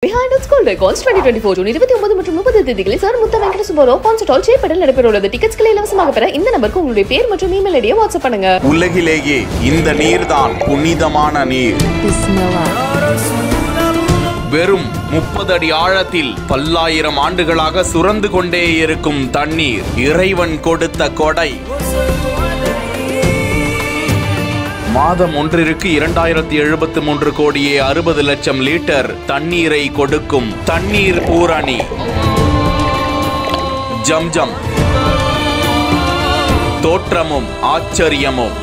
Behind its Gold Icons 2024 June 29 மற்றும் 30 தேதிகளில் sir முத்த வெங்கட சுப்பராவ் கான்சர்ட் ஹால் சேப்பேட்டில் நடைபெறவுள்ளது. டிக்கெட்ஸ்களை இலவசமாக பெற இந்த நம்பருக்கு உங்களுடைய பேர் மற்றும் இமெயில் ஐடியை வாட்ஸ்அப் பண்ணுங்க. உலகிலேயே இந்த நீர்தான் புனிதமான நீர். வெறும் 30 அடி ஆழத்தில் பல்லாயிரம் ஆண்டுகளாக சுரந்து கொண்டே இருக்கும் தண்ணீர் இறைவன் கொடுத்த கொடை. மாதம் ஒன்றிற்கு 2073 கோடியே 60 லட்சம் லிட்டர் தண்ணீரை கொடுக்கும் தண்ணீர் பூரணி ஜம்ஜம். தோற்றமும் ஆச்சரியமும்.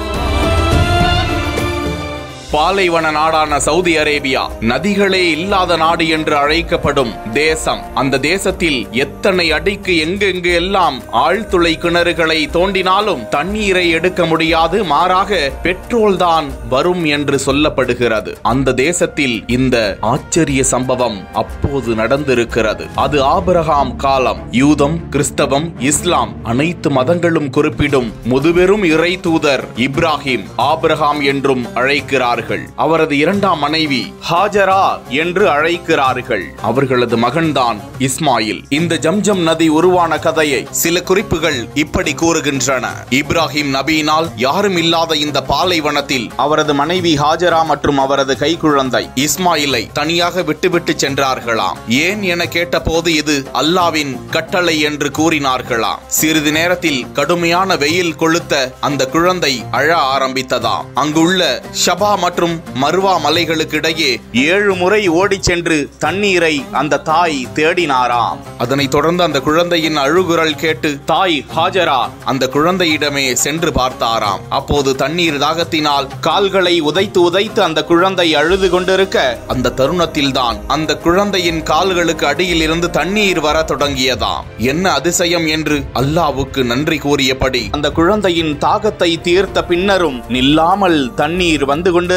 பாலைவன நாடான சவுதி அரேபியா நதிகளே இல்லாத நாடு என்று அழைக்கப்படும் தேசம். அந்த தேசத்தில் எத்தனை அடிக்கு எங்கெங்கு எல்லாம் ஆழ்துளை கிணறுகளை தோண்டினாலும் தண்ணீரை எடுக்க முடியாது, மாறாக பெட்ரோல் தான் வரும் என்று சொல்லப்படுகிறது. அந்த தேசத்தில் இந்த ஆச்சரிய சம்பவம் அப்போது நடந்திருக்கிறது. அது ஆபிரகாம் காலம். யூதம், கிறிஸ்தவம், இஸ்லாம் அனைத்து மதங்களும் குறிப்பிடும் முதுபெரும் இறை தூதர் இப்ராஹிம் ஆபிரகாம் என்றும் அழைக்கிறார்கள். அவரது இரண்டாம் மனைவி ஹாஜரா என்று அழைக்கிறார்கள். அவர்களது மகன்தான் இஸ்மாயில். இந்த ஜம்ஜம் நதி உருவான கதையை சில குறிப்புகள் இப்படி கூறுகின்றன. இப்ராஹிம் நபியினால் யாரும் இல்லாத இந்த பாலைவனத்தில் அவரது மனைவி ஹாஜரா மற்றும் அவரது கைக்குழந்தை இஸ்மாயிலை தனியாக விட்டுவிட்டு சென்றார்களாம். ஏன் என கேட்டபோது இது அல்லாவின் கட்டளை என்று கூறினார்களாம். சிறிது நேரத்தில் கடுமையான வெயில் கொளுத்த அந்த குழந்தை அழ ஆரம்பித்ததாம். அங்குள்ள ஷபா மற்றும் மர்வா மலைகளுக்கு இடையே 7 முறை ஓடி சென்று தண்ணீரை அந்த தாய் தேடினாராம். அதனைத் தொடர்ந்து அந்த குழந்தையின் அழுகுரல் கேட்டு தாய் ஹாஜரா அந்த குழந்தையிடமே சென்று பார்த்தாராம். அப்போது தண்ணீர் தாகத்தினால் கால்களை உதைத்து உதைத்து அந்த குழந்தை அழுது கொண்டிருக்க அந்த தருணத்தில் தான் அந்த குழந்தையின் கால்களுக்கு அடியில் இருந்து தண்ணீர் வர தொடங்கியதாம். என்ன அதிசயம் என்று அல்லாவுக்கு நன்றி கூறியபடி அந்த குழந்தையின் தாகத்தை தீர்த்த பின்னரும் நில்லாமல் தண்ணீர் வந்து கொண்டிருக்க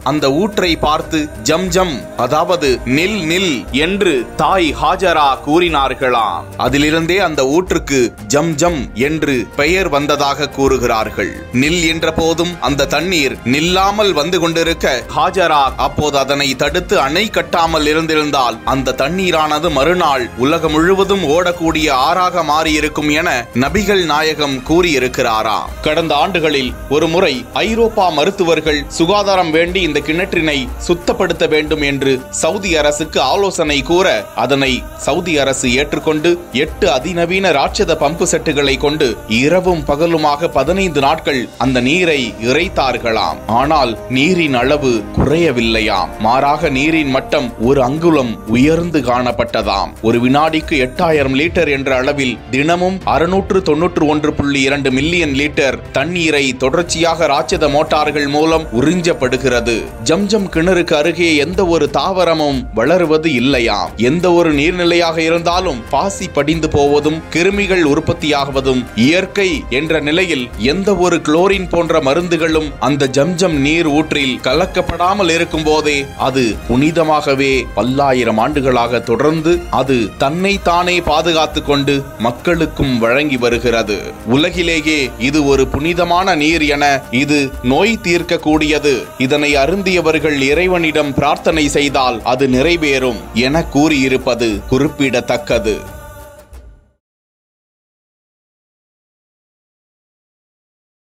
அந்த ஊற்றை பார்த்து ஜம்ஜம், அதாவது நில் நில் என்று தாய் ஹாஜரா கூறினார்களாம். அதிலிருந்தே அந்த ஊற்றுக்கு ஜம்ஜம் என்று பெயர் வந்ததாக கூறுகிறார்கள். நில் என்ற போதும் அந்த தண்ணீர் நில்லாமல் வந்து கொண்டிருக்க ஹாஜரா அப்போது அதனை தடுத்து அணை கட்டாமல் இருந்திருந்தால் அந்த தண்ணீரானது மறுநாள் உலகம் முழுவதும் ஓடக்கூடிய ஆறாக மாறியிருக்கும் என நபிகள் நாயகம் கூறியிருக்கிறாராம். கடந்த ஆண்டுகளில் ஒரு முறை ஐரோப்பா மருத்துவர்கள் சுகாதாரம் வேண்டி இந்த கிணற்றினை சுத்தப்படுத்த வேண்டும் என்று சவுதி அரசுக்கு ஆலோசனை கூற அதனை சவுதி அரசு ஏற்றுக்கொண்டு 8 அதிநவீன ராட்சத பம்பு செட்டுகளை கொண்டு இரவும் பகலுமாக 15 நாட்கள் அந்த நீரை இறைத்தார்களாம். ஆனால் நீரின் அளவு குறையவில்லையாம். மாறாக நீரின் மட்டம் ஒரு அங்குலம் உயர்ந்து காணப்பட்டதாம். ஒரு வினாடிக்கு 8000 லிட்டர் என்ற அளவில் தினமும் 691.2 மில்லியன் லிட்டர் தண்ணீரை தொடர்ச்சியாக ராட்சத மோட்டார்கள் மூலம் உறிஞ்சப்படுகிறது. ஜம்ஜம் கிணறுக்கு அருகே எந்த ஒரு தாவரமும் வளருவது இல்லையாம். எந்த ஒரு நீர்நிலையாக இருந்தாலும் பாசி படிந்து போவதும் கிருமிகள் உற்பத்தியாகுவதும் இயற்கை என்ற நிலையில் எந்த ஒரு குளோரின் போன்ற மருந்துகளும் அந்த ஜம்ஜம் நீர் ஊற்றில் கலக்கப்படாமல் இருக்கும் போதே அது புனிதமாகவே பல்லாயிரம் ஆண்டுகளாக தொடர்ந்து அது தன்னை தானே பாதுகாத்துக் கொண்டு மக்களுக்கும் வழங்கி வருகிறது. உலகிலேயே இது ஒரு புனிதமான நீர் என இது நோய் தீர்க்கக்கூடியது. இதனை அருந்தியவர்கள் இறைவனிடம் பிரார்த்தனை செய்தால் அது நிறைவேறும் என கூறியிருப்பது குறிப்பிடத்தக்கது.